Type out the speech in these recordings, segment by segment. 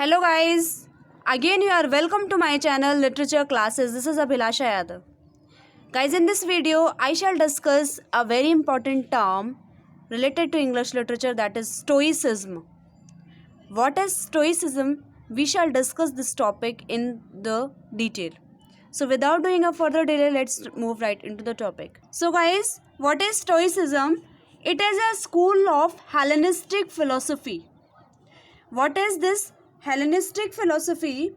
Hello guys, again you are welcome to my channel Literature Classes. This is Abhilasha Yadav. Guys, in this video I shall discuss a very important term related to English literature, that is Stoicism. What is Stoicism? We shall discuss this topic in the detail. So without doing a further delay, let's move right into the topic. So guys, what is Stoicism? It is a school of Hellenistic philosophy. What is this Hellenistic philosophy?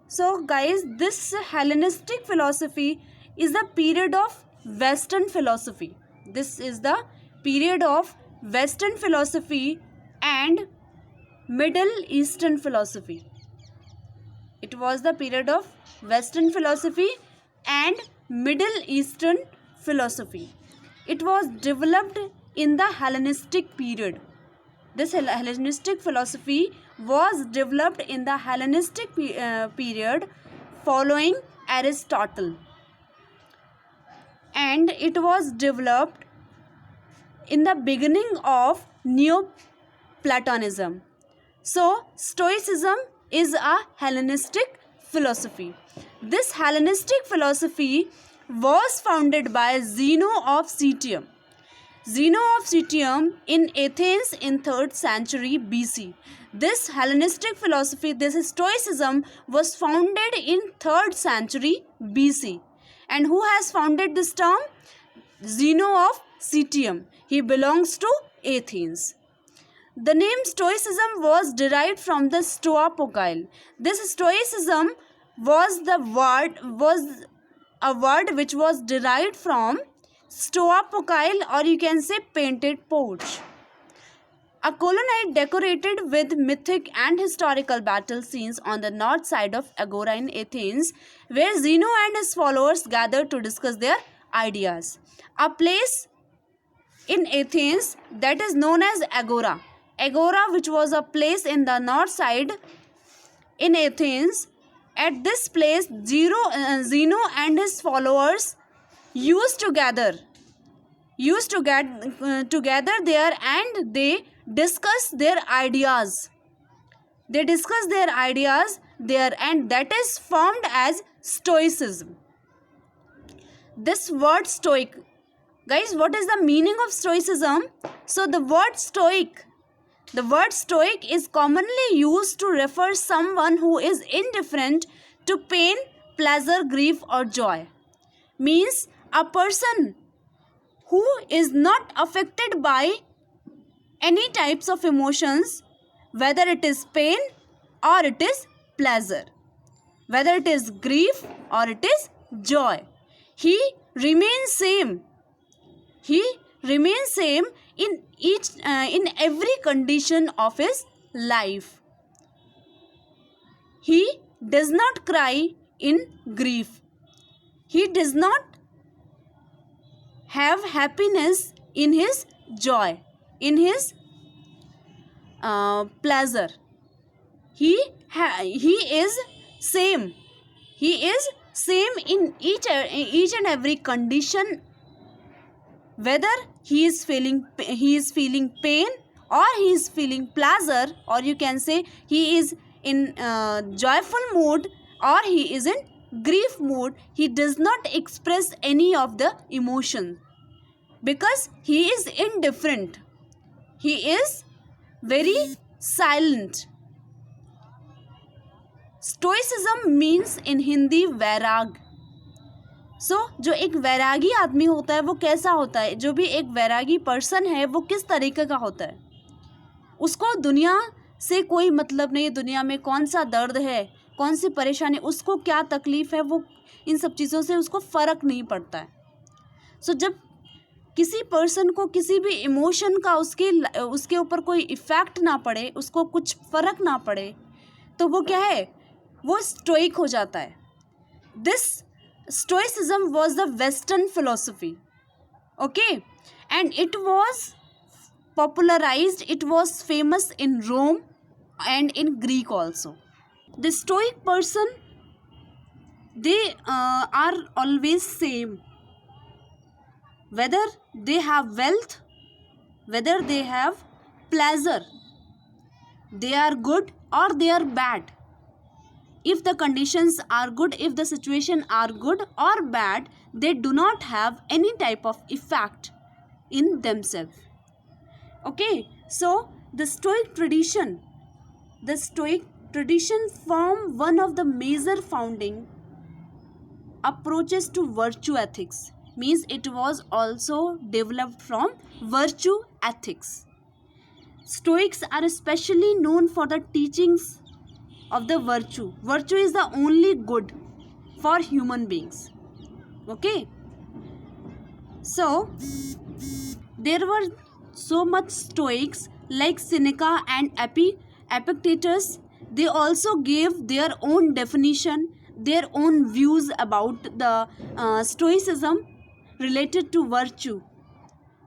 So guys, this Hellenistic philosophy is the period of Western philosophy. This is the period of Western philosophy and Middle Eastern philosophy. It was the period of Western philosophy and Middle Eastern philosophy. It was developed in the Hellenistic period. This Hellenistic philosophy was developed in the Hellenistic period following Aristotle, and it was developed in the beginning of Neoplatonism. So Stoicism is a Hellenistic philosophy. This Hellenistic philosophy was founded by Zeno of Citium. Zeno of Citium in Athens in 3rd century BC. This Hellenistic philosophy, this Stoicism, was founded in 3rd century BC. And who has founded this term? Zeno of Citium. He belongs to Athens. The name Stoicism was derived from the Stoa Poikile. This Stoicism was a word which was derived from Stoa Poikile, or you can say painted porch. A colonnade decorated with mythic and historical battle scenes on the north side of Agora in Athens, where Zeno and his followers gathered to discuss their ideas. A place in Athens that is known as Agora. Agora, which was a place in the north side in Athens. At this place, Zeno and his followers used to gather there, and they discuss their ideas. They discuss their ideas there, and that is formed as Stoicism. This word stoic, guys, what is the meaning of Stoicism? So the word stoic is commonly used to refer someone who is indifferent to pain, pleasure, grief or joy. Means a person who is not affected by any types of emotions, whether it is pain or it is pleasure, whether it is grief or it is joy. He remains same. He remains same in every condition of his life. He does not cry in grief. He does not have happiness in his joy, in his pleasure. He is same. He is same in each and every condition, whether he is feeling pain or he is feeling pleasure, or you can say he is in joyful mood or he is in grief mood. He does not express any of the emotion because he is indifferent. He is very silent. Stoicism means in Hindi वैराग. जो एक वैरागी आदमी होता है वो कैसा होता है? जो भी एक वैरागी पर्सन है वो किस तरीके का होता है? उसको दुनिया से कोई मतलब नहीं, दुनिया में कौन सा दर्द है, कौन सी परेशानी, उसको क्या तकलीफ़ है, वो इन सब चीज़ों से उसको फ़र्क नहीं पड़ता है. जब किसी पर्सन को किसी भी इमोशन का उसके ऊपर कोई इफ़ेक्ट ना पड़े, उसको कुछ फ़र्क ना पड़े, तो वो क्या है? वो स्टोइक हो जाता है. This Stoicism was the Western philosophy. Okay, and it was popularized, it was famous in Rome and in Greek also. The Stoic person, they are always same. Whether they have wealth, whether they have pleasure, they are good or they are bad. If the conditions are good, if the situation are good or bad, they do not have any type of effect in themselves. Okay, so the Stoic tradition form one of the major founding approaches to virtue ethics. Means it was also developed from virtue ethics. Stoics are especially known for the teachings of the virtue. Virtue is the only good for human beings. Okay, so there were so much Stoics like Seneca and Epictetus. They also gave their own definition, their own views about the Stoicism related to virtue.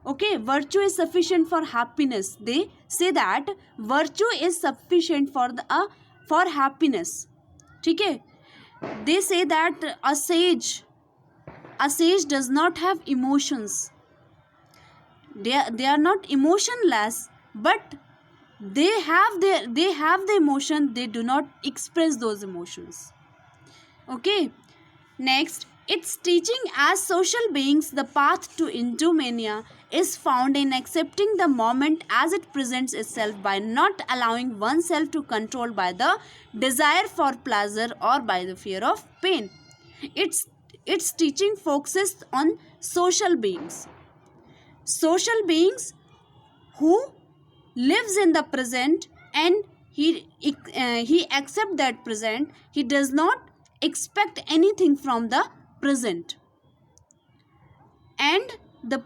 Okay, virtue is sufficient for happiness. They say that virtue is sufficient for happiness. Okay, they say that a sage does not have emotions. They are not emotionless, but they have the emotion. They do not express those emotions. Okay, next, its teaching as social beings, the path to endomania is found in accepting the moment as it presents itself by not allowing oneself to control by the desire for pleasure or by the fear of pain. Its teaching focuses on social beings who lives in the present, and he accept that present. He does not expect anything from the present, and the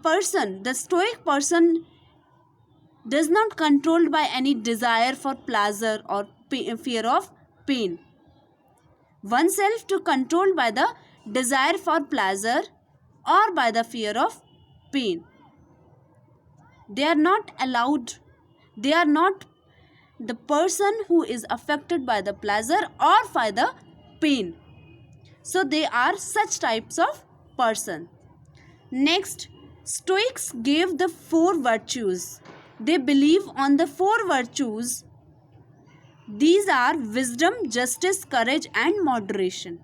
Stoic person does not controlled by any desire for pleasure or fear of pain. Oneself to control by the desire for pleasure or by the fear of pain. They are not allowed. They are not the person who is affected by the pleasure or by the pain. So they are such types of person. Next, Stoics gave the 4 virtues. They believe on the 4 virtues. These are wisdom, justice, courage, and moderation.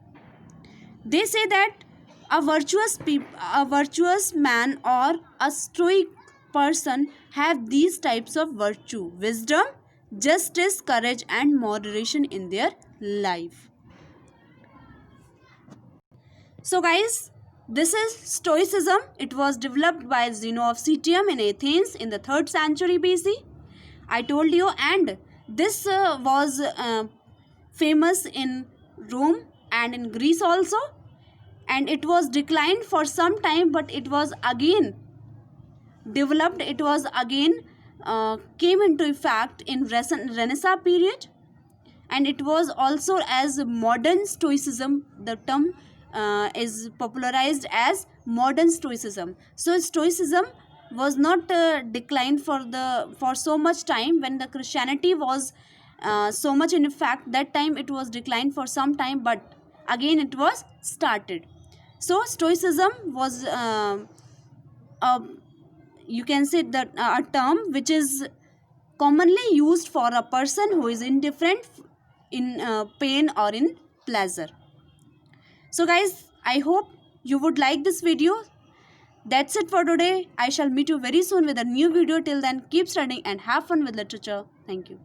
They say that a virtuous man or a Stoic person have these types of virtue: wisdom, justice, courage, and moderation in their life. So guys, this is Stoicism. It was developed by Zeno of Citium in Athens in the 3rd century BC. I told you, and this was famous in Rome and in Greece also, and it was declined for some time, but it was again developed. It was again came into effect in Renaissance period, and it was also as modern Stoicism. The term is popularized as modern Stoicism. So Stoicism was not declined for so much time. When the Christianity was so much in effect, that time it was declined for some time, but again it was started. So Stoicism was you can say that a term which is commonly used for a person who is indifferent in pain or in pleasure. So guys, I hope you would like this video. That's it for today. I shall meet you very soon with a new video. Till then, keep studying and have fun with literature. Thank you.